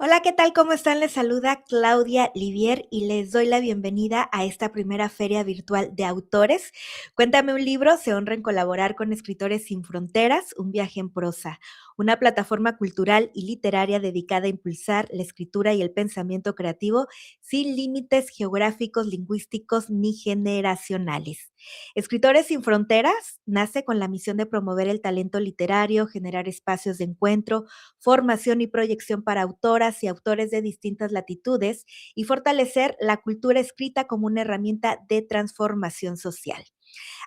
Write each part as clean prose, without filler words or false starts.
Hola, ¿qué tal? ¿Cómo están? Les saluda Claudia Livier y les doy la bienvenida a esta primera feria virtual de autores. Cuéntame un libro, se honra en colaborar con Escritores Sin Fronteras, un viaje en prosa, una plataforma cultural y literaria dedicada a impulsar la escritura y el pensamiento creativo sin límites geográficos, lingüísticos ni generacionales. Escritores Sin Fronteras nace con la misión de promover el talento literario, generar espacios de encuentro, formación y proyección para autoras y autores de distintas latitudes y fortalecer la cultura escrita como una herramienta de transformación social.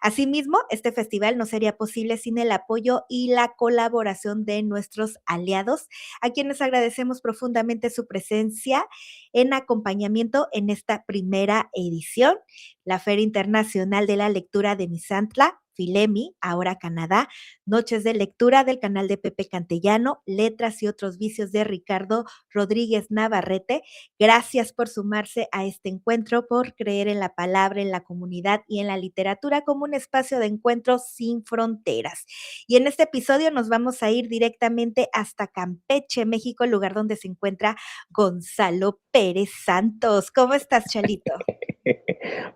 Asimismo, este festival no sería posible sin el apoyo y la colaboración de nuestros aliados, a quienes agradecemos profundamente su presencia en acompañamiento en esta primera edición, la Feria Internacional de la Lectura de Misantla, Filemi, ahora Canadá, Noches de Lectura del canal de Pepe Cantellano, Letras y otros vicios de Ricardo Rodríguez Navarrete. Gracias por sumarse a este encuentro, por creer en la palabra, en la comunidad y en la literatura como un espacio de encuentro sin fronteras. Y en este episodio nos vamos a ir directamente hasta Campeche, México, el lugar donde se encuentra Gonzalo Pérez Santos. ¿Cómo estás, Chalito?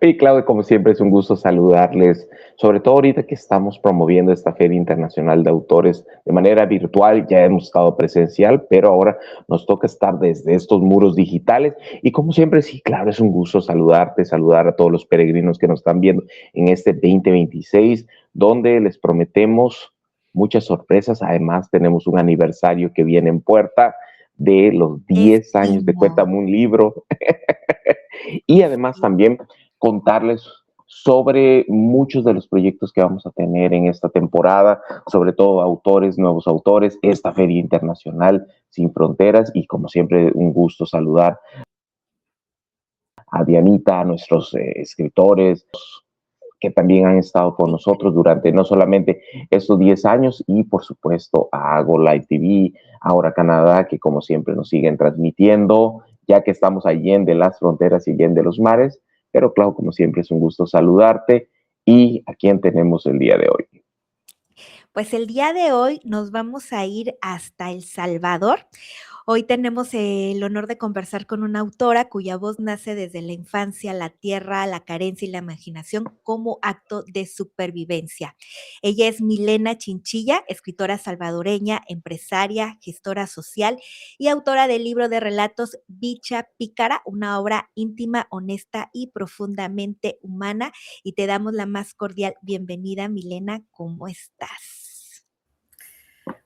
Oye, Claudia, como siempre es un gusto saludarles, sobre todo ahorita que estamos promoviendo esta Feria Internacional de Autores de manera virtual. Ya hemos estado presencial, pero ahora nos toca estar desde estos muros digitales. Y como siempre, sí, claro, es un gusto saludarte, saludar a todos los peregrinos que nos están viendo en este 2026, donde les prometemos muchas sorpresas. Además, tenemos un aniversario que viene en puerta de los 10 años de Décimo. Cuéntame un libro. Y además Sí. también contarles sobre muchos de los proyectos que vamos a tener en esta temporada, sobre todo autores, nuevos autores, esta Feria Internacional Sin Fronteras, y como siempre un gusto saludar a Dianita, a nuestros escritores que también han estado con nosotros durante no solamente estos 10 años, y por supuesto a Go Live TV, ahora Canadá, que como siempre nos siguen transmitiendo, ya que estamos allí en de las fronteras y en de los mares. Pero claro, como siempre es un gusto saludarte. ¿Y a quién tenemos el día de hoy? Pues el día de hoy nos vamos a ir hasta El Salvador. Hoy tenemos el honor de conversar con una autora cuya voz nace desde la infancia, la tierra, la carencia y la imaginación como acto de supervivencia. Ella es Milena Chinchilla, escritora salvadoreña, empresaria, gestora social y autora del libro de relatos Bicha Pícara, una obra íntima, honesta y profundamente humana. Y te damos la más cordial bienvenida, Milena. ¿Cómo estás?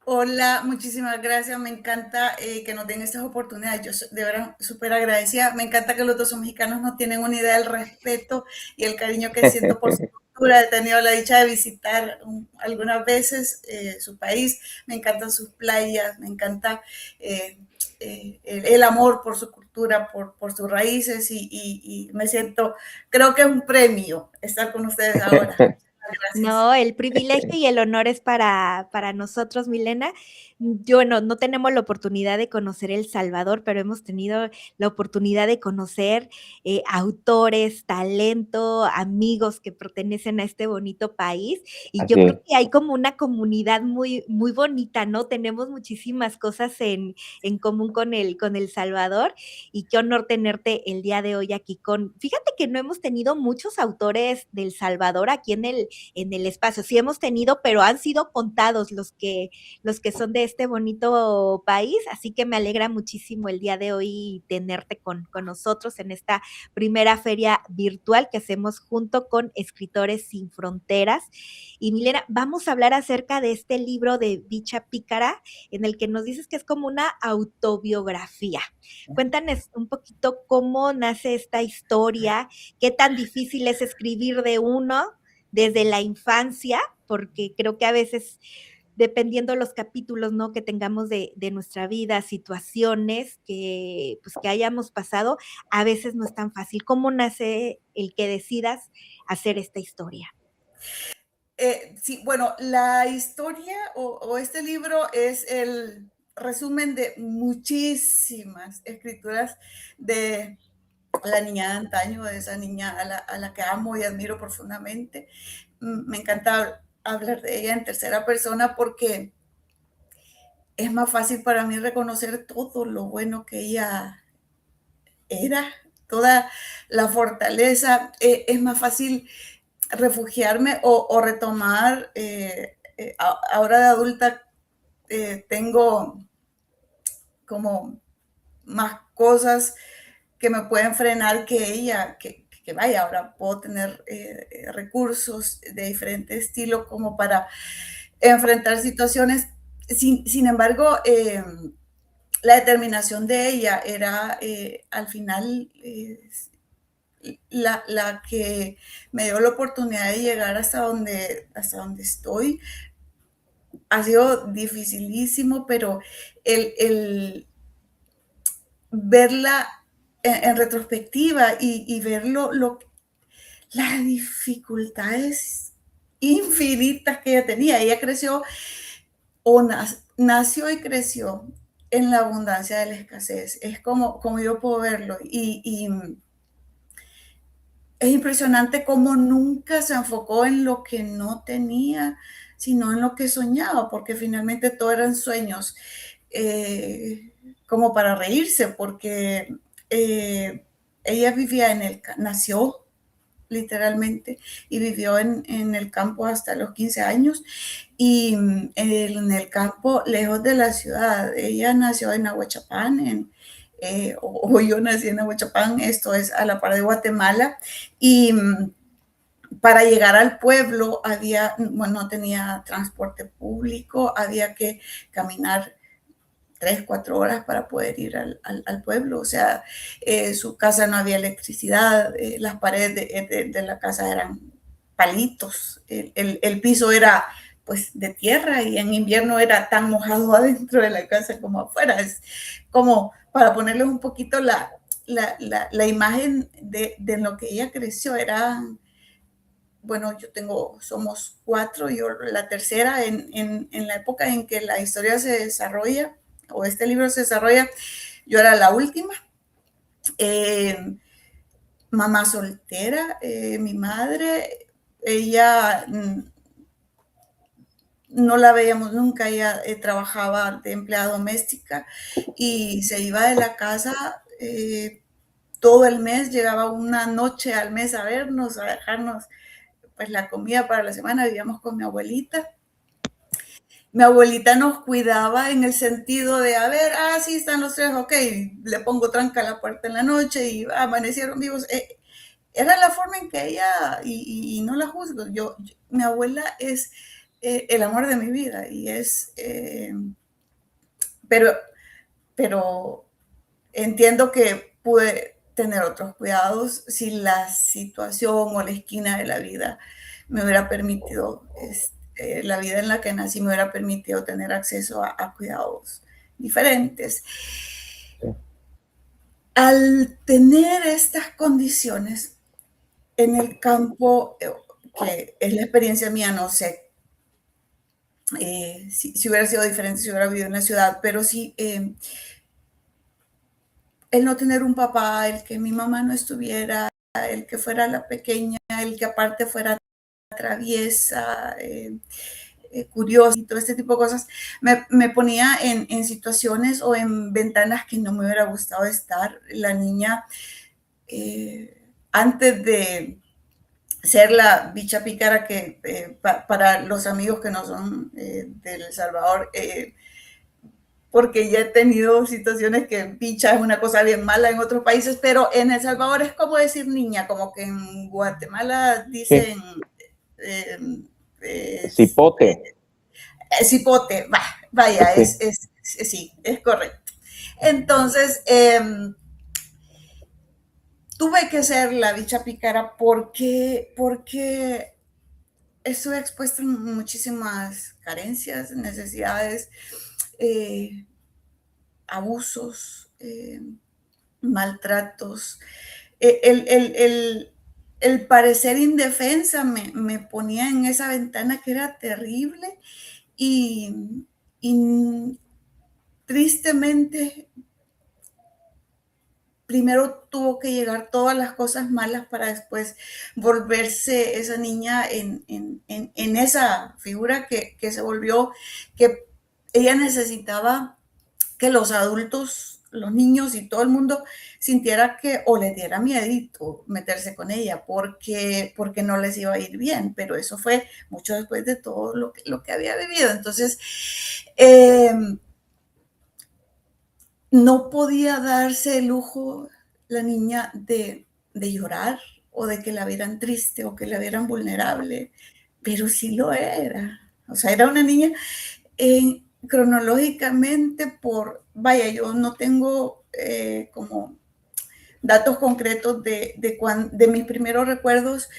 Hola, muchísimas gracias. Me encanta que nos den estas oportunidades. De verdad súper agradecida. Me encanta que los dos son mexicanos, no tienen una idea del respeto y el cariño que siento por su cultura. He tenido la dicha de visitar algunas veces su país. Me encantan sus playas, me encanta el amor por su cultura, por sus raíces y me siento, creo que es un premio estar con ustedes ahora. Gracias. No, el privilegio y el honor es para nosotros, Milena. Yo no tenemos la oportunidad de conocer El Salvador, pero hemos tenido la oportunidad de conocer autores, talento, amigos que pertenecen a este bonito país. Y yo creo Así, que hay como una comunidad muy, muy bonita, ¿no? Tenemos muchísimas cosas en común con El Salvador. Y qué honor tenerte el día de hoy aquí con. Fíjate que no hemos tenido muchos autores del Salvador aquí en el espacio. Sí hemos tenido, pero han sido contados los que son de este bonito país, así que me alegra muchísimo el día de hoy tenerte con nosotros en esta primera feria virtual que hacemos junto con Escritores Sin Fronteras. Y Milena, vamos a hablar acerca de este libro de Bicha Pícara, en el que nos dices que es como una autobiografía. Cuéntanos un poquito cómo nace esta historia, qué tan difícil es escribir de uno desde la infancia, porque creo que a veces, dependiendo los capítulos, ¿no? Que tengamos de nuestra vida, situaciones que, pues, que hayamos pasado, a veces no es tan fácil. ¿Cómo nace el que decidas hacer esta historia? Sí, bueno, la historia o este libro es el resumen de muchísimas escrituras de la niña de antaño, de esa niña a la que amo y admiro profundamente. Me encanta hablar de ella en tercera persona porque es más fácil para mí reconocer todo lo bueno que ella era, toda la fortaleza. Es más fácil refugiarme o retomar. Ahora de adulta tengo como más cosas que me pueden frenar que ella, que vaya, ahora puedo tener recursos de diferente estilo como para enfrentar situaciones. Sin embargo, la determinación de ella era al final la que me dio la oportunidad de llegar hasta donde estoy. Ha sido dificilísimo, pero el verla en retrospectiva y ver las dificultades infinitas que ella tenía. Ella creció o nació y creció en la abundancia de la escasez. Es como yo puedo verlo. Y es impresionante cómo nunca se enfocó en lo que no tenía, sino en lo que soñaba, porque finalmente todo eran sueños, como para reírse, porque ella vivía nació literalmente y vivió en el campo hasta los 15 años y en el campo lejos de la ciudad. Ella nació en Ahuachapán, o yo nací en Ahuachapán, esto es a la par de Guatemala, y para llegar al pueblo no tenía transporte público, había que caminar 3, 4 horas para poder ir al pueblo. O sea, su casa no había electricidad, las paredes de la casa eran palitos, el piso era pues de tierra y en invierno era tan mojado adentro de la casa como afuera. Es como para ponerles un poquito la imagen de lo que ella creció. Bueno, somos 4, yo la tercera en la época en que la historia se desarrolla, o este libro se desarrolla, yo era la última. Mamá soltera, mi madre, ella no la veíamos nunca, ella trabajaba de empleada doméstica y se iba de la casa todo el mes, llegaba una noche al mes a vernos, a dejarnos pues la comida para la semana. Vivíamos con mi abuelita. Mi abuelita nos cuidaba en el sentido de, a ver, sí, están los 3, ok, le pongo tranca a la puerta en la noche y amanecieron vivos. Era la forma en que ella, y no la juzgo, mi abuela es el amor de mi vida y pero, pero entiendo que pude tener otros cuidados si la situación o la esquina de la vida me hubiera permitido, la vida en la que nací me hubiera permitido tener acceso a cuidados diferentes. Sí. Al tener estas condiciones en el campo, que es la experiencia mía, no sé si hubiera sido diferente si hubiera vivido en la ciudad, pero sí el no tener un papá, el que mi mamá no estuviera, el que fuera la pequeña, el que aparte fuera traviesa, curiosa y todo este tipo de cosas, me ponía en situaciones o en ventanas que no me hubiera gustado estar. La niña, antes de ser la bicha pícara que para los amigos que no son de El Salvador, porque ya he tenido situaciones que bicha es una cosa bien mala en otros países, pero en El Salvador es como decir niña, como que en Guatemala dicen cipote. Cipote, vaya, sí, es correcto. Entonces, tuve que ser la bicha pícara porque estuve expuesta a muchísimas carencias, necesidades, abusos, maltratos. El parecer indefensa me ponía en esa ventana que era terrible y tristemente primero tuvo que llegar todas las cosas malas para después volverse esa niña en esa figura que se volvió, que ella necesitaba que los adultos, los niños y todo el mundo sintiera que o le diera miedito meterse con ella porque no les iba a ir bien, pero eso fue mucho después de todo lo que había vivido. Entonces, no podía darse el lujo la niña de llorar o de que la vieran triste o que la vieran vulnerable, pero sí lo era. O sea, era una niña cronológicamente vaya, yo no tengo como datos concretos de mis primeros recuerdos,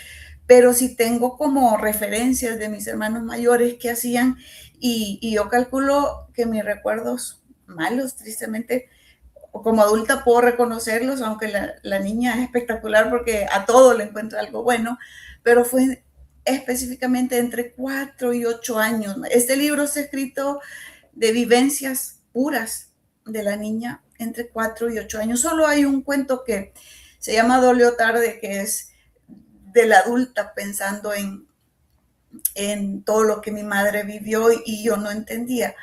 pero sí tengo como referencias de mis hermanos mayores que hacían y yo calculo que mis recuerdos malos, tristemente, o como adulta puedo reconocerlos, aunque la niña es espectacular porque a todo le encuentra algo bueno, pero fue específicamente entre 4 y 8 años. Este libro está escrito de vivencias puras de la niña entre 4 y 8 años. Solo hay un cuento que se llama Dolió tarde, que es de la adulta pensando en todo lo que mi madre vivió y yo no entendía.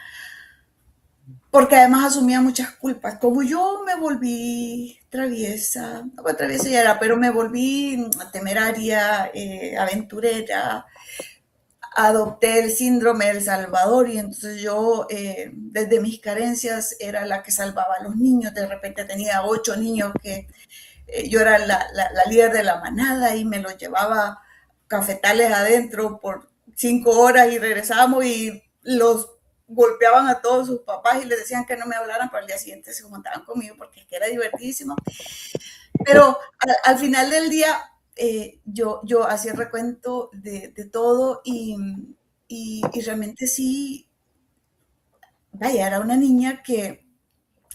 Porque además asumía muchas culpas. Como yo me volví traviesa, no, traviesa ya era, pero me volví temeraria, aventurera, adopté el síndrome del Salvador y entonces yo desde mis carencias era la que salvaba a los niños. De repente tenía 8 niños que yo era la líder de la manada y me los llevaba cafetales adentro por 5 horas y regresábamos y los golpeaban a todos sus papás y les decían que no me hablaran, pero al día siguiente se juntaban conmigo porque es que era divertidísimo. Pero al final del día yo hacía el recuento de todo y realmente sí, vaya, era una niña que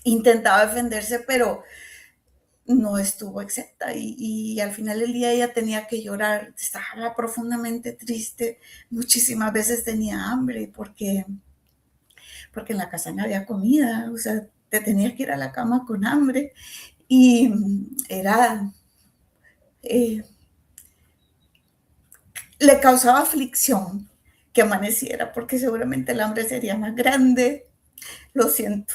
intentaba defenderse, pero no estuvo exenta y al final del día ella tenía que llorar, estaba profundamente triste, muchísimas veces tenía hambre porque en la casa no había comida, o sea, te tenías que ir a la cama con hambre y era, eh, le causaba aflicción que amaneciera porque seguramente el hambre sería más grande, lo siento.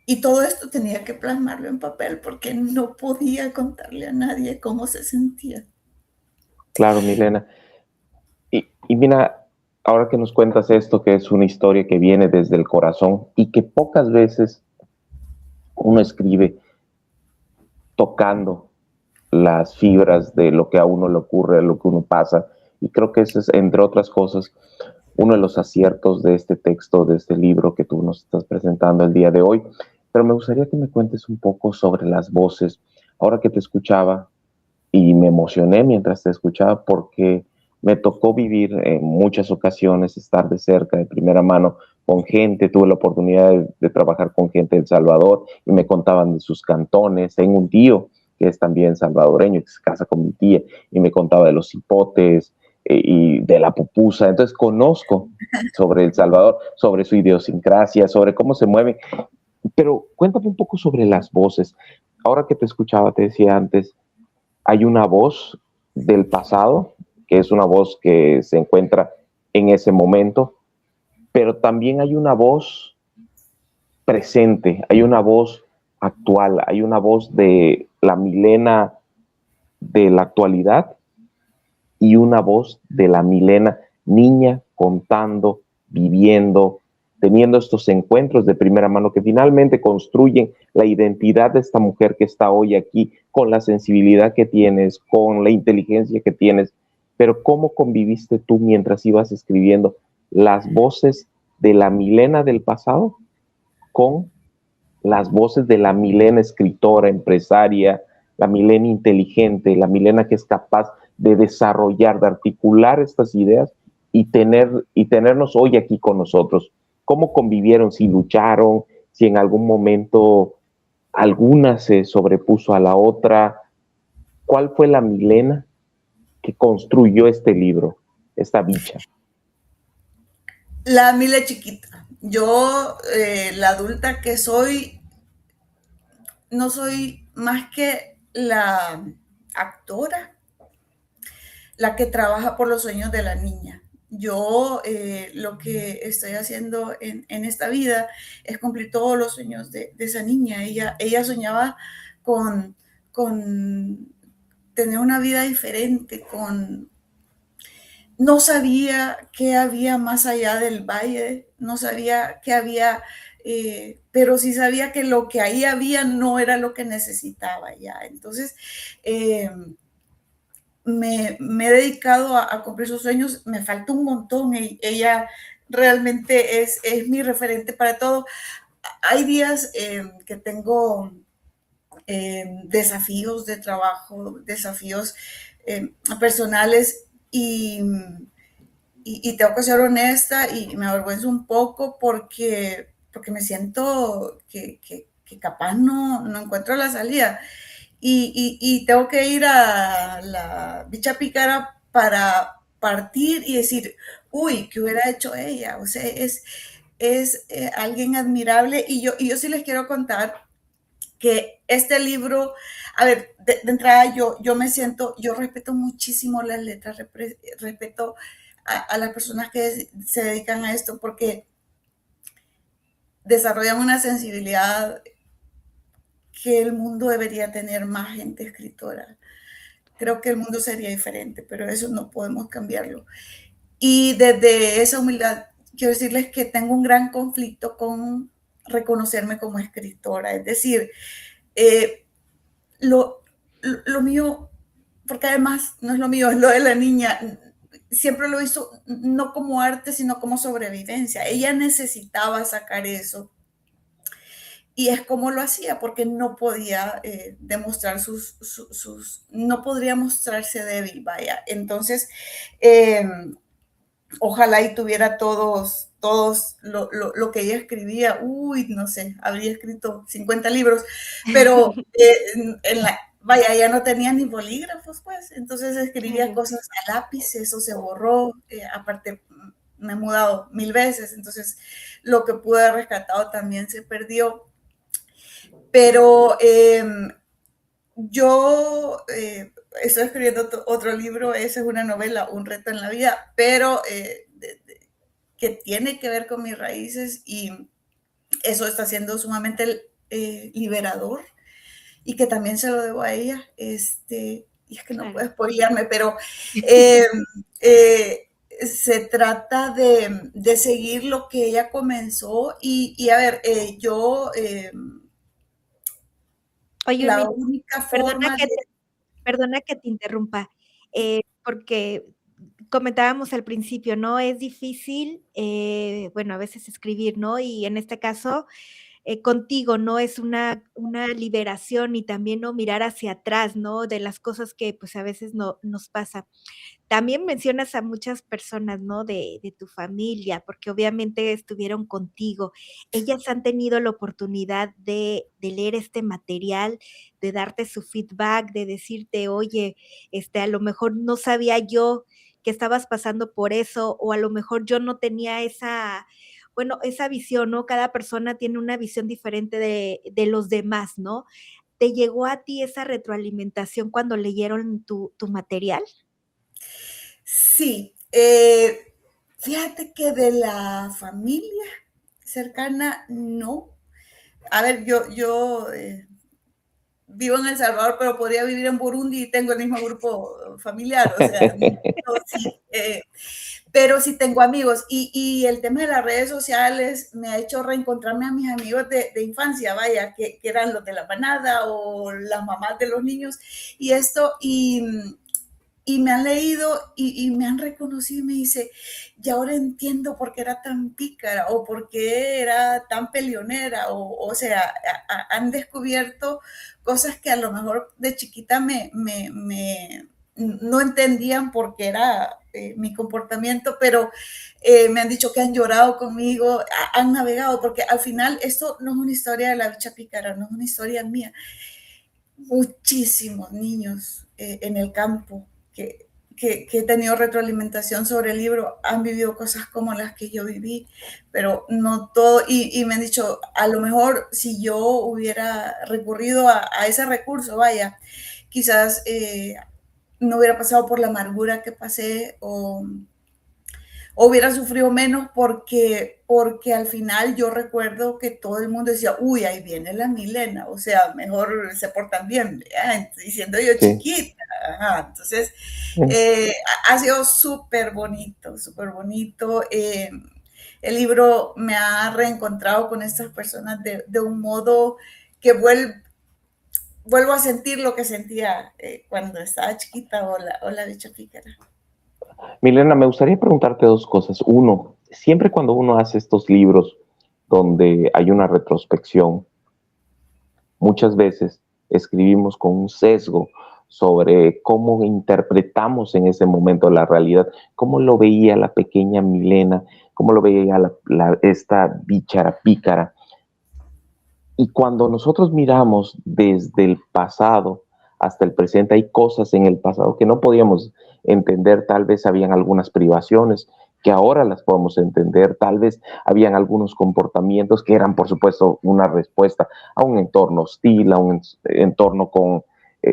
Y todo esto tenía que plasmarlo en papel porque no podía contarle a nadie cómo se sentía. Claro, Milena. Y mira, ahora que nos cuentas esto, que es una historia que viene desde el corazón y que pocas veces uno escribe tocando las fibras de lo que a uno le ocurre, lo que uno pasa, y creo que ese es, entre otras cosas, uno de los aciertos de este texto, de este libro que tú nos estás presentando el día de hoy. Pero me gustaría que me cuentes un poco sobre las voces. Ahora que te escuchaba, y me emocioné mientras te escuchaba porque me tocó vivir en muchas ocasiones, estar de cerca, de primera mano, con gente. Tuve la oportunidad de trabajar con gente de El Salvador y me contaban de sus cantones. Tengo un tío que es también salvadoreño, que se casa con mi tía, y me contaba de los hipotes y de la pupusa. Entonces conozco sobre El Salvador, sobre su idiosincrasia, sobre cómo se mueven. Pero cuéntame un poco sobre las voces. Ahora que te escuchaba, te decía antes, hay una voz del pasado, que es una voz que se encuentra en ese momento, pero también hay una voz presente, hay una voz actual, hay una voz de la Milena de la actualidad y una voz de la Milena niña contando, viviendo, teniendo estos encuentros de primera mano que finalmente construyen la identidad de esta mujer que está hoy aquí, con la sensibilidad que tienes, con la inteligencia que tienes. Pero ¿cómo conviviste tú mientras ibas escribiendo las voces de la Milena del pasado con las voces de la Milena escritora, empresaria, la Milena inteligente, la Milena que es capaz de desarrollar, de articular estas ideas y tenernos hoy aquí con nosotros? ¿Cómo convivieron? Si lucharon, si en algún momento alguna se sobrepuso a la otra. ¿Cuál fue la Milena que construyó este libro, esta bicha? La Mile chiquita. Yo, la adulta que soy, no soy más que la actora, la que trabaja por los sueños de la niña. Yo lo que estoy haciendo en esta vida es cumplir todos los sueños de esa niña. Ella soñaba con tener una vida diferente, no sabía qué había más allá del valle, no sabía qué había, pero sí sabía que lo que ahí había no era lo que necesitaba ya. Entonces, me he dedicado a cumplir sus sueños, me falta un montón, ella realmente es mi referente para todo. Hay días que tengo desafíos de trabajo, desafíos personales y tengo que ser honesta y me avergüenzo un poco porque me siento que capaz no encuentro la salida. Y tengo que ir a la bicha pícara para partir y decir, uy, ¿qué hubiera hecho ella? O sea, es alguien admirable y yo sí les quiero contar que este libro, a ver, de entrada yo me siento, yo respeto muchísimo las letras, respeto a las personas que se dedican a esto porque desarrollan una sensibilidad que el mundo debería tener más gente escritora. Creo que el mundo sería diferente, pero eso no podemos cambiarlo. Y desde esa humildad, quiero decirles que tengo un gran conflicto con reconocerme como escritora. Es decir, eh, lo mío, porque además no es lo mío, es lo de la niña, siempre lo hizo no como arte, sino como sobrevivencia. Ella necesitaba sacar eso. Y es como lo hacía, porque no podía demostrar no podría mostrarse débil, vaya. Entonces, eh, ojalá y tuviera todos lo que ella escribía. Uy, no sé, habría escrito 50 libros, pero vaya, ella no tenía ni bolígrafos, pues, entonces escribía Claro. cosas a lápiz, eso se borró, aparte me he mudado 1000 veces, entonces lo que pude haber rescatado también se perdió, pero yo estoy escribiendo otro libro, esa es una novela, Un reto en la vida, pero que tiene que ver con mis raíces y eso está siendo sumamente liberador y que también se lo debo a ella. Y es que no Claro. puedo spoilearme, pero eh, eh, se trata de seguir lo que ella comenzó y a ver, Oye, la Urmi, única perdona forma que de... te, perdona que te interrumpa, porque comentábamos al principio, ¿no? Es difícil, bueno, a veces escribir, ¿no? Y en este caso, contigo, ¿no? Es una liberación y también, ¿no? Mirar hacia atrás, ¿no? De las cosas que pues a veces no nos pasa. También mencionas a muchas personas, ¿no? De tu familia, porque obviamente estuvieron contigo. Ellas han tenido la oportunidad de leer este material, de darte su feedback, de decirte: "Oye, a lo mejor no sabía yo que estabas pasando por eso, o a lo mejor yo no tenía esa, bueno, esa visión", ¿no? Cada persona tiene una visión diferente de los demás, ¿no? ¿Te llegó a ti esa retroalimentación cuando leyeron tu material? Sí, fíjate que de la familia cercana, no. A ver, yo vivo en El Salvador, pero podría vivir en Burundi y tengo el mismo grupo familiar, o sea, no, sí, pero sí tengo amigos. Y el tema de las redes sociales me ha hecho reencontrarme a mis amigos de infancia, vaya, que eran los de la manada o las mamás de los niños y esto, y me han leído y me han reconocido y me dice, y ahora entiendo por qué era tan pícara o por qué era tan peleonera, o sea, han descubierto cosas que a lo mejor de chiquita no entendían por qué era mi comportamiento, pero me han dicho que han llorado conmigo, han navegado, porque al final esto no es una historia de la bicha pícara, no es una historia mía, muchísimos niños en el campo que he tenido retroalimentación sobre el libro han vivido cosas como las que yo viví, pero no todo, y me han dicho, a lo mejor si yo hubiera recurrido a ese recurso, vaya, quizás no hubiera pasado por la amargura que pasé o hubiera sufrido menos porque al final yo recuerdo que todo el mundo decía, uy, ahí viene la Milena, o sea, mejor se portan bien, ¿verdad? Y siendo yo Sí. chiquita. Ajá. Entonces, Mm. ha sido súper bonito, súper bonito. El libro me ha reencontrado con estas personas de un modo que vuelvo a sentir lo que sentía cuando estaba chiquita o la bicha pícara. Milena, me gustaría preguntarte dos cosas. Uno, siempre cuando uno hace estos libros donde hay una retrospección, muchas veces escribimos con un sesgo sobre cómo interpretamos en ese momento la realidad, cómo lo veía la pequeña Milena, cómo lo veía esta bichara pícara. Y cuando nosotros miramos desde el pasado hasta el presente, hay cosas en el pasado que no podíamos entender, tal vez habían algunas privaciones que ahora las podemos entender, tal vez habían algunos comportamientos que eran, por supuesto, una respuesta a un entorno hostil, a un entorno con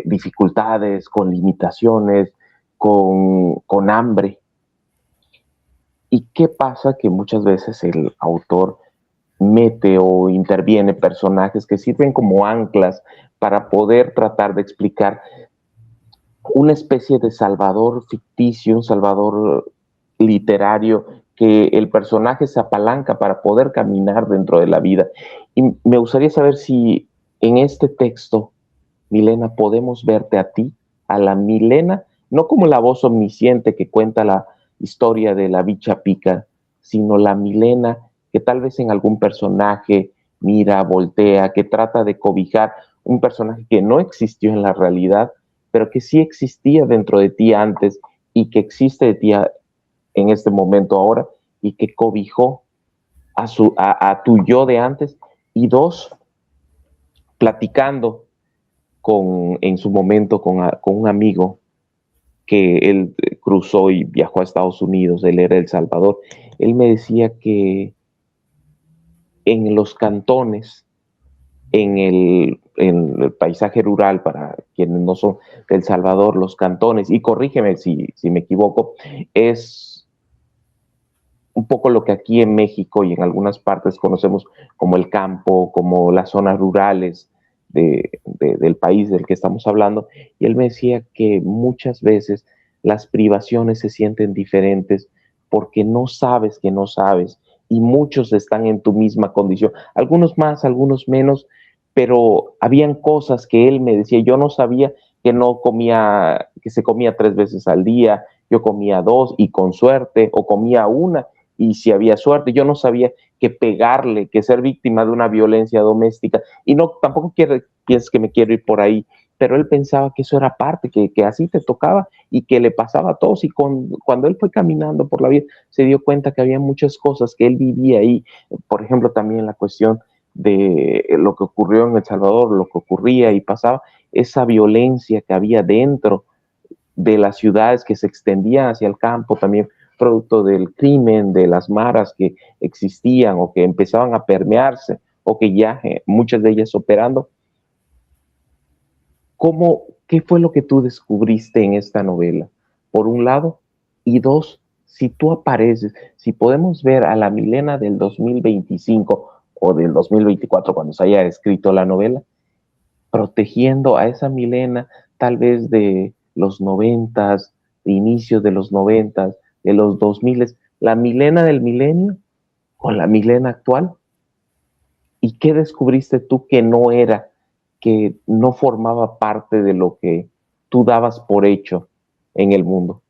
dificultades, con limitaciones, con hambre. ¿Y qué pasa? Que muchas veces el autor mete o interviene personajes que sirven como anclas para poder tratar de explicar una especie de salvador ficticio, un salvador literario, que el personaje se apalanca para poder caminar dentro de la vida. Y me gustaría saber si en este texto, Milena, podemos verte a ti, a la Milena, no como la voz omnisciente que cuenta la historia de la bicha pica, sino la Milena que tal vez en algún personaje mira, voltea, que trata de cobijar un personaje que no existió en la realidad, pero que sí existía dentro de ti antes y que existe de ti en este momento ahora y que cobijó a tu yo de antes. Y dos, platicando en su momento con un amigo que él cruzó y viajó a Estados Unidos, él era El Salvador, él me decía que en los cantones, en el paisaje rural, para quienes no son de El Salvador, los cantones, y corrígeme si me equivoco, es un poco lo que aquí en México y en algunas partes conocemos como el campo, como las zonas rurales del país del que estamos hablando. Y él me decía que muchas veces las privaciones se sienten diferentes porque no sabes que no sabes y muchos están en tu misma condición, algunos más, algunos menos, pero habían cosas que él me decía, yo no sabía que no comía, que se comía 3 veces al día, yo comía 2 y con suerte, o comía una y si había suerte. Yo no sabía que pegarle, que ser víctima de una violencia doméstica, y no, tampoco pienses que me quiero ir por ahí, pero él pensaba que eso era parte, que así te tocaba y que le pasaba a todos. Y cuando él fue caminando por la vida, se dio cuenta que había muchas cosas que él vivía ahí. Por ejemplo, también la cuestión de lo que ocurrió en El Salvador, lo que ocurría y pasaba, esa violencia que había dentro de las ciudades que se extendían hacia el campo, también producto del crimen, de las maras que existían o que empezaban a permearse o que ya muchas de ellas operando. ¿Qué fue lo que tú descubriste en esta novela? Por un lado, y dos, si tú apareces, si podemos ver a la Milena del 2025 o del 2024 cuando se haya escrito la novela, protegiendo a esa Milena tal vez de los 90s, de inicios de los 90s, de los 2000s, la Milena del milenio o la Milena actual. ¿Y qué descubriste tú que no era, que no formaba parte de lo que tú dabas por hecho en el mundo?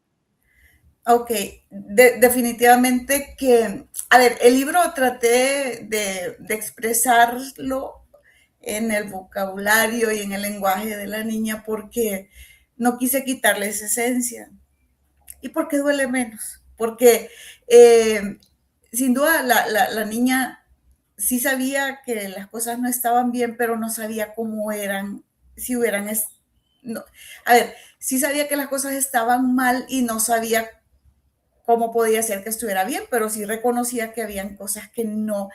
Ok, definitivamente que, a ver, el libro traté de expresarlo en el vocabulario y en el lenguaje de la niña porque no quise quitarle esa esencia y porque duele menos, porque sin duda la niña sí sabía que las cosas no estaban bien, pero no sabía cómo eran, si hubieran, no, a ver, sí sabía que las cosas estaban mal y no sabía cómo podía ser que estuviera bien, pero sí reconocía que habían cosas que no.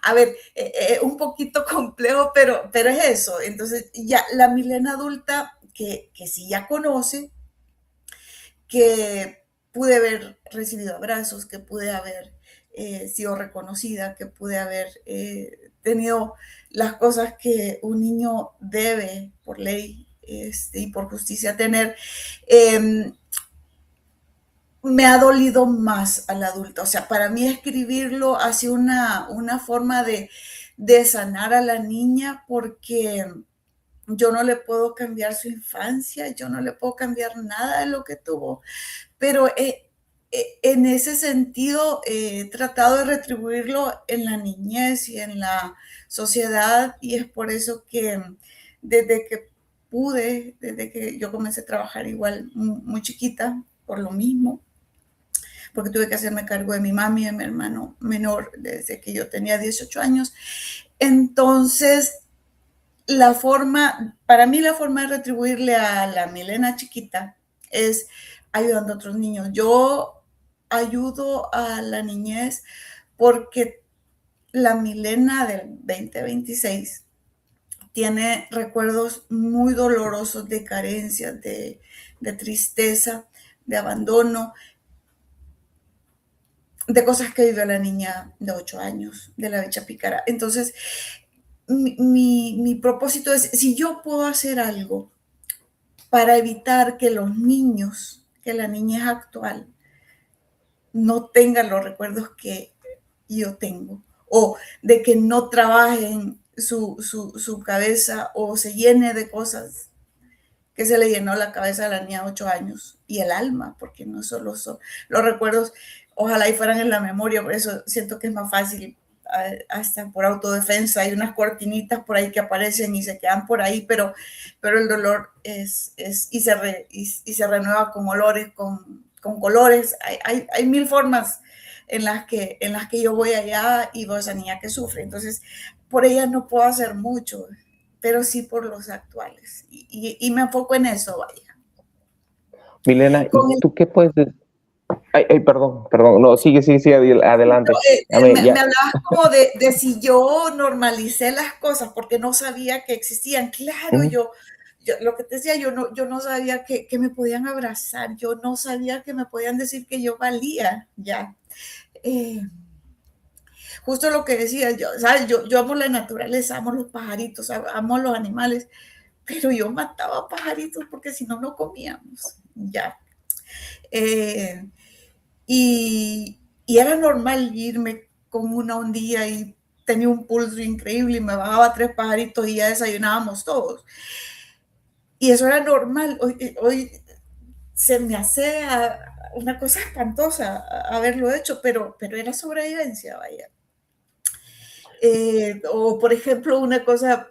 A ver, un poquito complejo, pero es eso. Entonces, ya la Milena adulta, que sí ya conoce, que pude haber recibido abrazos, que pude haber sido reconocida, que pude haber tenido las cosas que un niño debe por ley y por justicia tener. Me ha dolido más al adulto. O sea, para mí escribirlo ha sido una forma de sanar a la niña, porque yo no le puedo cambiar su infancia, yo no le puedo cambiar nada de lo que tuvo, pero en ese sentido he tratado de retribuirlo en la niñez y en la sociedad, y es por eso que desde que desde que yo comencé a trabajar igual muy chiquita, por lo mismo, porque tuve que hacerme cargo de mi mami y de mi hermano menor desde que yo tenía 18 años. Entonces, para mí la forma de retribuirle a la Milena chiquita es ayudando a otros niños. Yo ayudo a la niñez porque la Milena del 2026 tiene recuerdos muy dolorosos de carencia, de tristeza, de abandono, de cosas que vivió la niña de 8 años, de la bicha pícara. Entonces, mi propósito es, si yo puedo hacer algo para evitar que los niños, que la niñez actual, no tengan los recuerdos que yo tengo, o de que no trabajen su cabeza o se llene de cosas que se le llenó la cabeza a la niña de 8 años, y el alma, porque no solo son los recuerdos, ojalá y fueran en la memoria, por eso siento que es más fácil, hasta por autodefensa. Hay unas cortinitas por ahí que aparecen y se quedan por ahí, pero el dolor y se renueva con olores, con colores. Hay mil formas en las que yo voy allá y veo a esa niña que sufre. Entonces, por ella no puedo hacer mucho, pero sí por los actuales. Y me enfoco en eso, vaya. Milena, ¿y tú qué puedes decir? Ay, perdón, no, sigue, adelante. Me hablabas como de si yo normalicé las cosas porque no sabía que existían. Claro, yo lo que te decía, yo no sabía que me podían abrazar, yo no sabía que me podían decir que yo valía, ya. Justo lo que decía yo, ¿sabes? Yo amo la naturaleza, amo los pajaritos, amo los animales, pero yo mataba pajaritos porque si no, no comíamos, ya. Y era normal irme con una ondilla y tenía un pulso increíble y me bajaba 3 pajaritos y ya desayunábamos todos. Y eso era normal. Hoy se me hace una cosa espantosa haberlo hecho, pero era sobrevivencia, vaya. O por ejemplo, una cosa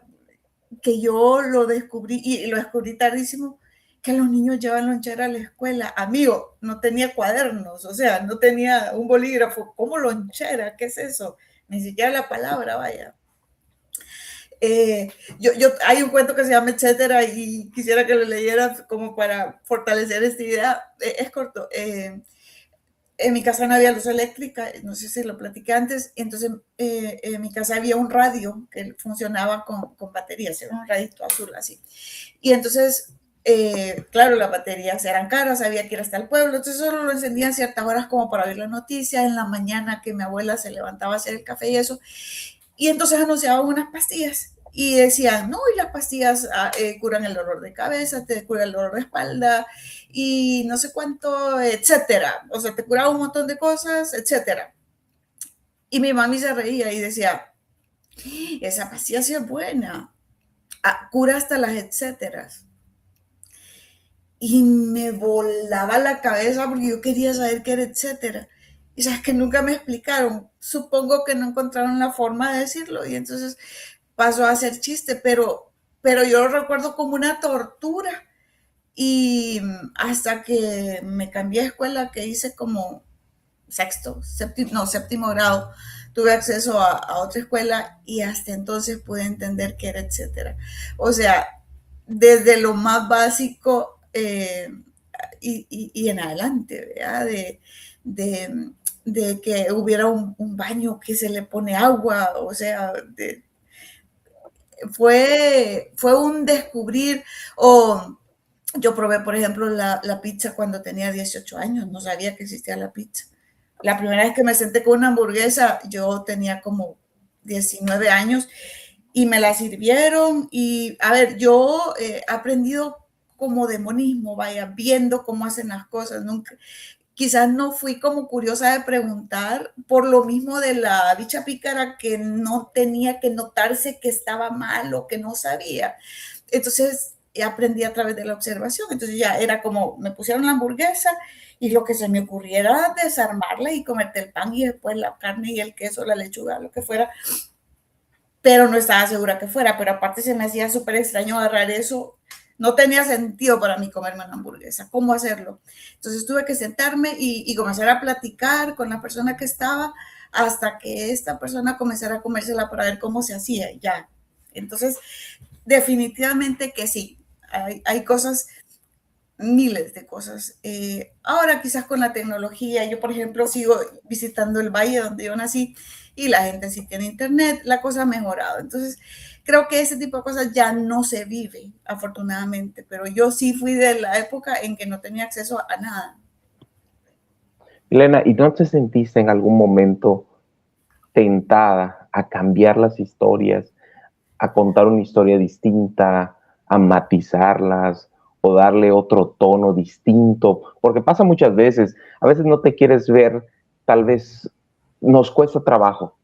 que yo lo descubrí, y lo descubrí tardísimo, que los niños llevan lonchera a la escuela. Amigo, no tenía cuadernos, o sea, no tenía un bolígrafo. ¿Cómo lonchera? ¿Qué es eso? Ni siquiera la palabra, vaya. Hay un cuento que se llama Etcétera y quisiera que lo leyeras como para fortalecer esta idea. Es corto. En mi casa no había luz eléctrica, no sé si lo platiqué antes, entonces en mi casa había un radio que funcionaba con baterías, era un radito azul así. Y entonces, claro, las baterías eran caras, había que ir hasta el pueblo, entonces solo lo encendía a ciertas horas como para oír la noticia, en la mañana que mi abuela se levantaba a hacer el café y eso, y entonces anunciaban unas pastillas. Y decían, no, y las pastillas curan el dolor de cabeza, te curan el dolor de espalda y no sé cuánto, etcétera. O sea, te curaba un montón de cosas, etcétera. Y mi mami se reía y decía, esa pastilla sí es buena, cura hasta las etcéteras. Y me volaba la cabeza porque yo quería saber qué era etcétera. Y sabes que nunca me explicaron. Supongo que no encontraron la forma de decirlo y entonces pasó a ser chiste, pero yo lo recuerdo como una tortura. Y hasta que me cambié de escuela, que hice como séptimo grado, tuve acceso a otra escuela y hasta entonces pude entender qué era etcétera. O sea, desde lo más básico y en adelante, ¿verdad? De que hubiera un baño que se le pone agua, o sea, fue un descubrir, o Yo probé, por ejemplo, la pizza cuando tenía 18 años, no sabía que existía la pizza. La primera vez que me senté con una hamburguesa, yo tenía como 19 años y me la sirvieron. Y a ver, yo he aprendido como demonismo, vaya, viendo cómo hacen las cosas. Nunca, quizás no fui como curiosa de preguntar por lo mismo de la bicha pícara que no tenía que notarse que estaba mal o que no sabía. Entonces aprendí a través de la observación. Entonces ya era como, me pusieron la hamburguesa y lo que se me ocurriera desarmarla y comerte el pan y después la carne y el queso, la lechuga, lo que fuera, pero no estaba segura que fuera, pero aparte se me hacía súper extraño agarrar eso, no tenía sentido para mí comerme una hamburguesa, ¿cómo hacerlo? Entonces tuve que sentarme y comenzar a platicar con la persona que estaba hasta que esta persona comenzara a comérsela para ver cómo se hacía, ya. Entonces, definitivamente que sí, hay cosas, miles de cosas. Ahora quizás con la tecnología, yo por ejemplo sigo visitando el valle donde yo nací y la gente sí tiene internet, la cosa ha mejorado. Entonces creo que ese tipo de cosas ya no se vive, afortunadamente, pero yo sí fui de la época en que no tenía acceso a nada. Elena, ¿y no te sentiste en algún momento tentada a cambiar las historias, a contar una historia distinta, a matizarlas o darle otro tono distinto? Porque pasa muchas veces, a veces no te quieres ver, tal vez nos cuesta trabajo.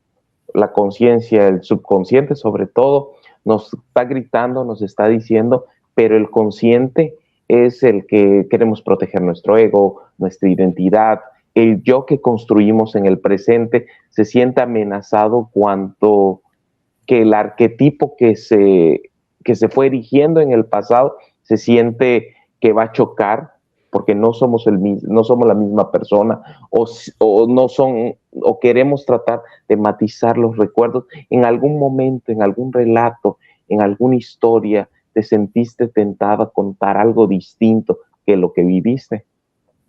La conciencia, el subconsciente sobre todo, nos está gritando, nos está diciendo, pero el consciente es el que queremos proteger nuestro ego, nuestra identidad, el yo que construimos en el presente se siente amenazado cuanto que el arquetipo que se fue erigiendo en el pasado se siente que va a chocar porque no somos, no somos la misma persona o no son, o queremos tratar de matizar los recuerdos. En algún momento, en algún relato, en alguna historia, te sentiste tentada a contar algo distinto que lo que viviste.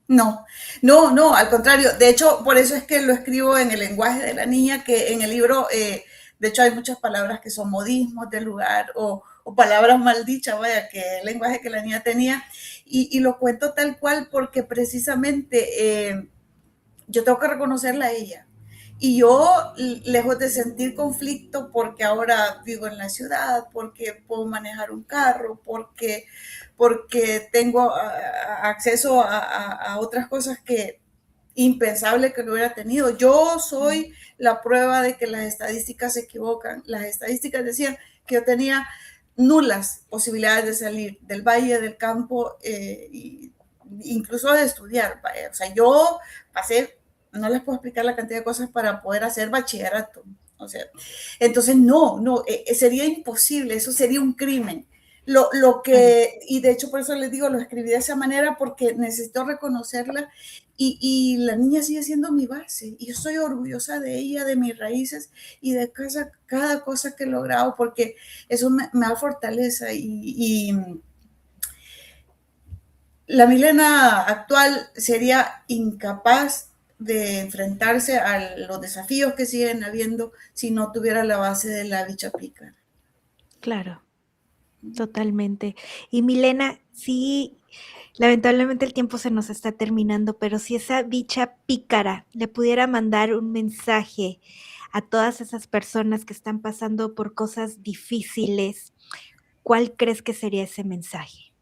No, no, no, al contrario. De hecho, por eso es que lo escribo en el lenguaje de la niña, que en el libro, de hecho, hay muchas palabras que son modismos del lugar o palabras maldichas, vaya, que el lenguaje que la niña tenía. Y lo cuento tal cual porque precisamente yo tengo que reconocerla a ella. Y yo, lejos de sentir conflicto, porque ahora vivo en la ciudad, porque puedo manejar un carro, porque tengo acceso a otras cosas que impensable que lo hubiera tenido. Yo soy la prueba de que las estadísticas se equivocan. Las estadísticas decían que yo tenía nulas posibilidades de salir del valle, del campo, incluso de estudiar. O sea, yo pasé, no les puedo explicar la cantidad de cosas para poder hacer bachillerato. O sea, entonces no, sería imposible, eso sería un crimen. Lo que, y de hecho por eso les digo, lo escribí de esa manera porque necesito reconocerla y la niña sigue siendo mi base y yo estoy orgullosa de ella, de mis raíces y de cada cosa que he logrado porque eso me da fortaleza y la Milena actual sería incapaz de enfrentarse a los desafíos que siguen habiendo si no tuviera la base de la bicha pícara. Claro, totalmente. Y Milena, sí, lamentablemente el tiempo se nos está terminando, pero si esa bicha pícara le pudiera mandar un mensaje a todas esas personas que están pasando por cosas difíciles, ¿cuál crees que sería ese mensaje?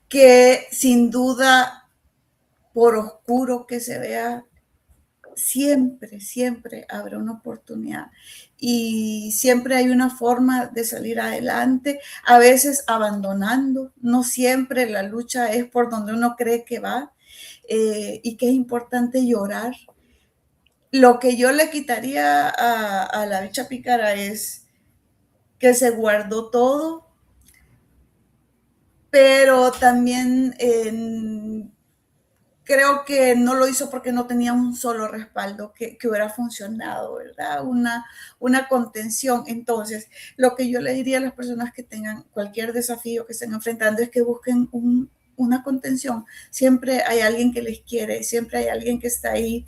Que sin duda, por oscuro que se vea, siempre habrá una oportunidad y siempre hay una forma de salir adelante, a veces abandonando, no siempre la lucha es por donde uno cree que va y que es importante llorar. Lo que yo le quitaría a la bicha pícara es que se guardó todo, pero también creo que no lo hizo porque no tenía un solo respaldo que hubiera funcionado, ¿verdad? Una contención. Entonces, lo que yo le diría a las personas que tengan cualquier desafío que estén enfrentando es que busquen una contención. Siempre hay alguien que les quiere, siempre hay alguien que está ahí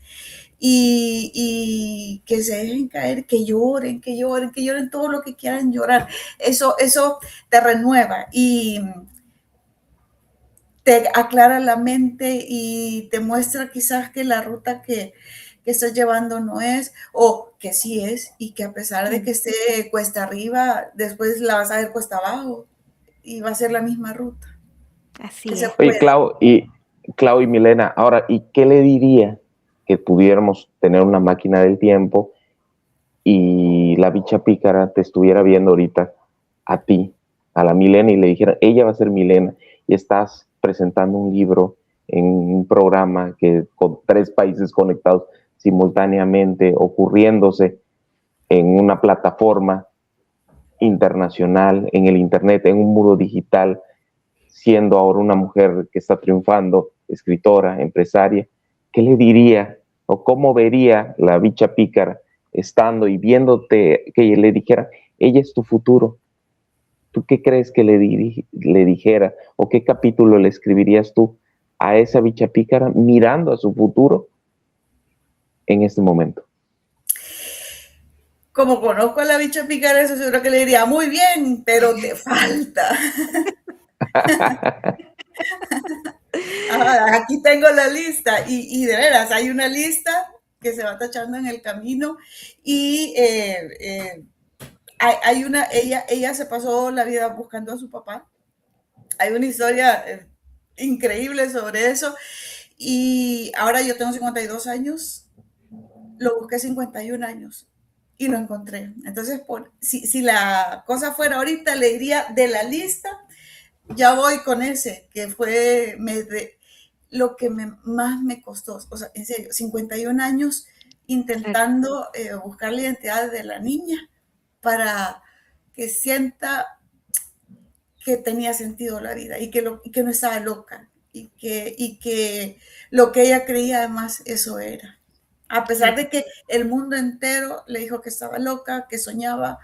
y que se dejen caer, que lloren todo lo que quieran llorar. Eso te renueva y te aclara la mente y te muestra quizás que la ruta que estás llevando no es, o que sí es, y que a pesar de que esté cuesta arriba, después la vas a ver cuesta abajo y va a ser la misma ruta. Así es. Oye, Clau y Milena, ahora, ¿y qué le diría que pudiéramos tener una máquina del tiempo y la bicha pícara te estuviera viendo ahorita a ti, a la Milena, y le dijera, ella va a ser Milena, y estás presentando un libro en un programa que con 3 países conectados simultáneamente, ocurriéndose en una plataforma internacional, en el internet, en un muro digital, siendo ahora una mujer que está triunfando, escritora, empresaria? ¿Qué le diría o cómo vería la bicha pícara estando y viéndote, que le dijera, ella es tu futuro? ¿Tú qué crees que le dijera o qué capítulo le escribirías tú a esa bicha pícara mirando a su futuro en este momento? Como conozco a la bicha pícara, eso seguro que le diría, muy bien, pero te falta. Aquí tengo la lista y de veras hay una lista que se va tachando en el camino y hay una, ella se pasó la vida buscando a su papá. Hay una historia increíble sobre eso y ahora yo tengo 52 años, lo busqué 51 años y lo encontré. Entonces, si la cosa fuera ahorita, le diría de la lista, ya voy con ese, que fue lo que más me costó. O sea, en serio, 51 años intentando buscar la identidad de la niña para que sienta que tenía sentido la vida y que no estaba loca y que lo que ella creía además eso era. A pesar de que el mundo entero le dijo que estaba loca, que soñaba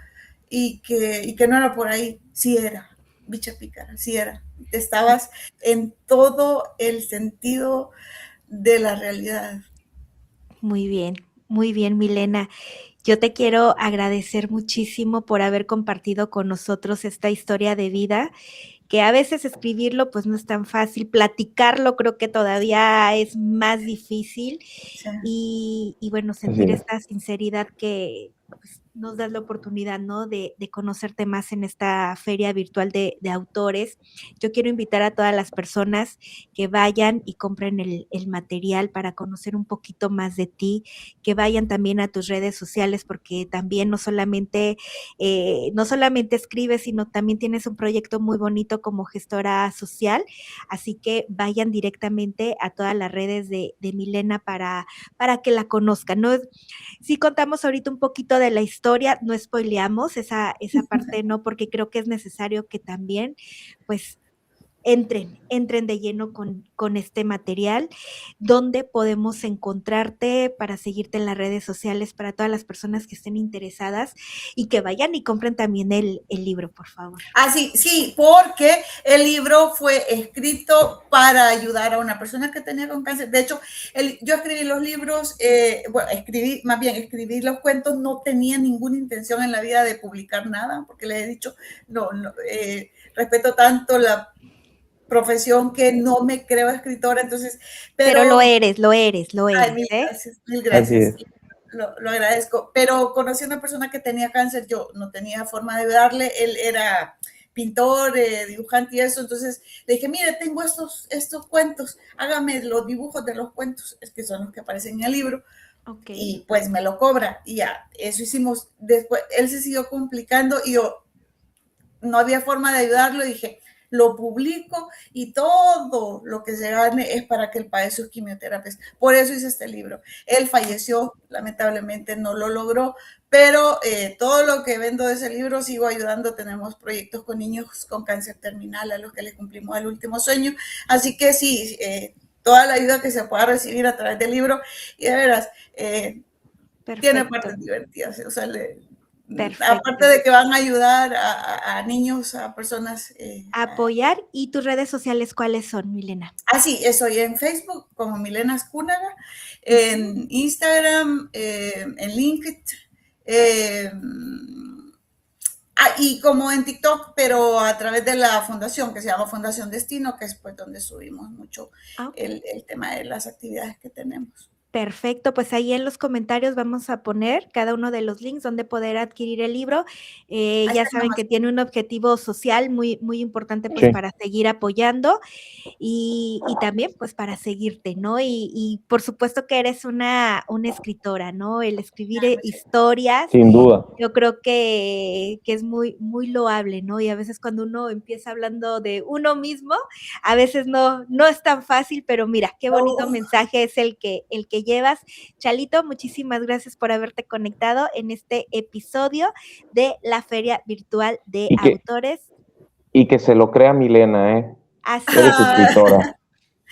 y que no era por ahí, sí era, bicha pícara, sí era. Estabas en todo el sentido de la realidad. Muy bien, Milena. Yo te quiero agradecer muchísimo por haber compartido con nosotros esta historia de vida, que a veces escribirlo pues no es tan fácil, platicarlo creo que todavía es más difícil Sí. y bueno, sentir esta sinceridad que pues, nos das la oportunidad, ¿no? De conocerte más en esta feria virtual de autores. Yo quiero invitar a todas las personas que vayan y compren el material para conocer un poquito más de ti, que vayan también a tus redes sociales, porque también no solamente escribes, sino también tienes un proyecto muy bonito como gestora social, así que vayan directamente a todas las redes de Milena para que la conozcan, ¿no? Sí contamos ahorita un poquito de la historia, no spoileamos esa parte, ¿no? Porque creo que es necesario que también, pues, entren de lleno con este material, donde podemos encontrarte para seguirte en las redes sociales para todas las personas que estén interesadas y que vayan y compren también el libro, por favor. Sí, porque el libro fue escrito para ayudar a una persona que tenía con cáncer. De hecho, yo escribí los libros, escribí los cuentos, no tenía ninguna intención en la vida de publicar nada, porque les he dicho, respeto tanto la profesión que no me creo escritora, entonces, pero lo eres, ay, mil ¿eh? gracias, mil Así gracias. es. Lo agradezco, pero conocí a una persona que tenía cáncer, yo no tenía forma de ayudarle, él era pintor, dibujante y eso, entonces le dije, mire, tengo estos cuentos, hágame los dibujos de los cuentos, es que son los que aparecen en el libro, Okay. Y pues me lo cobra, y ya, eso hicimos, después él se siguió complicando y yo no había forma de ayudarlo, y dije, lo publico y todo lo que se gane es para que él pague sus quimioterapias. Por eso hice este libro. Él falleció, lamentablemente no lo logró, pero todo lo que vendo de ese libro sigo ayudando. Tenemos proyectos con niños con cáncer terminal a los que les cumplimos el último sueño. Así que sí, toda la ayuda que se pueda recibir a través del libro, y de veras, tiene partes divertidas. O sea, aparte de que van a ayudar a niños, a personas. Apoyar. ¿Y tus redes sociales cuáles son, Milena? Sí, estoy en Facebook como Milena Ascúnaga, en Instagram, en LinkedIn, Y como en TikTok, pero a través de la fundación, que se llama Fundación Destino, que es pues donde subimos mucho Okay. el tema de las actividades que tenemos. Perfecto, pues ahí en los comentarios vamos a poner cada uno de los links donde poder adquirir el libro. Ya saben que tiene un objetivo social muy, muy importante pues Sí. para seguir apoyando y también pues para seguirte, ¿no? Y por supuesto que eres una escritora, ¿no? El escribir historias, Sin duda. yo creo que es muy, muy loable, ¿no? Y a veces cuando uno empieza hablando de uno mismo, a veces no es tan fácil, pero mira, qué bonito mensaje es el que llevas. Chalito, muchísimas gracias por haberte conectado en este episodio de la Feria Virtual de Autores. Y que se lo crea Milena, ¿eh? Así Eres escritora.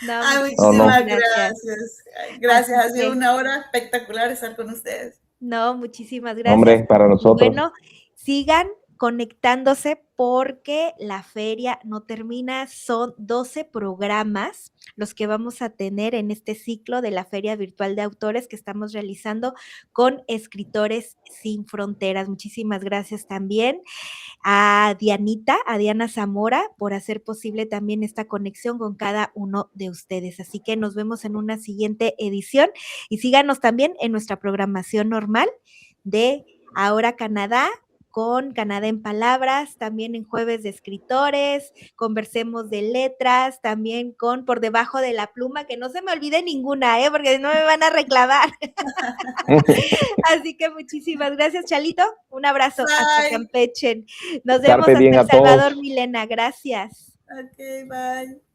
No, muchísimas gracias. Gracias, ha Así sido que, una hora espectacular estar con ustedes. no, muchísimas gracias. Hombre, para nosotros. Bueno, sigan conectándose porque la feria no termina, son 12 programas los que vamos a tener en este ciclo de la Feria Virtual de Autores que estamos realizando con Escritores Sin Fronteras. Muchísimas gracias también a Diana Zamora, por hacer posible también esta conexión con cada uno de ustedes. Así que nos vemos en una siguiente edición y síganos también en nuestra programación normal de Ahora Canadá, con Canadá en Palabras, también en Jueves de Escritores, Conversemos de Letras, también con Por Debajo de la Pluma, que no se me olvide ninguna, porque no me van a reclamar. Así que muchísimas gracias, Chalito. Un abrazo hasta Campeche. Nos vemos hasta El Salvador, Milena. Gracias. Ok, bye.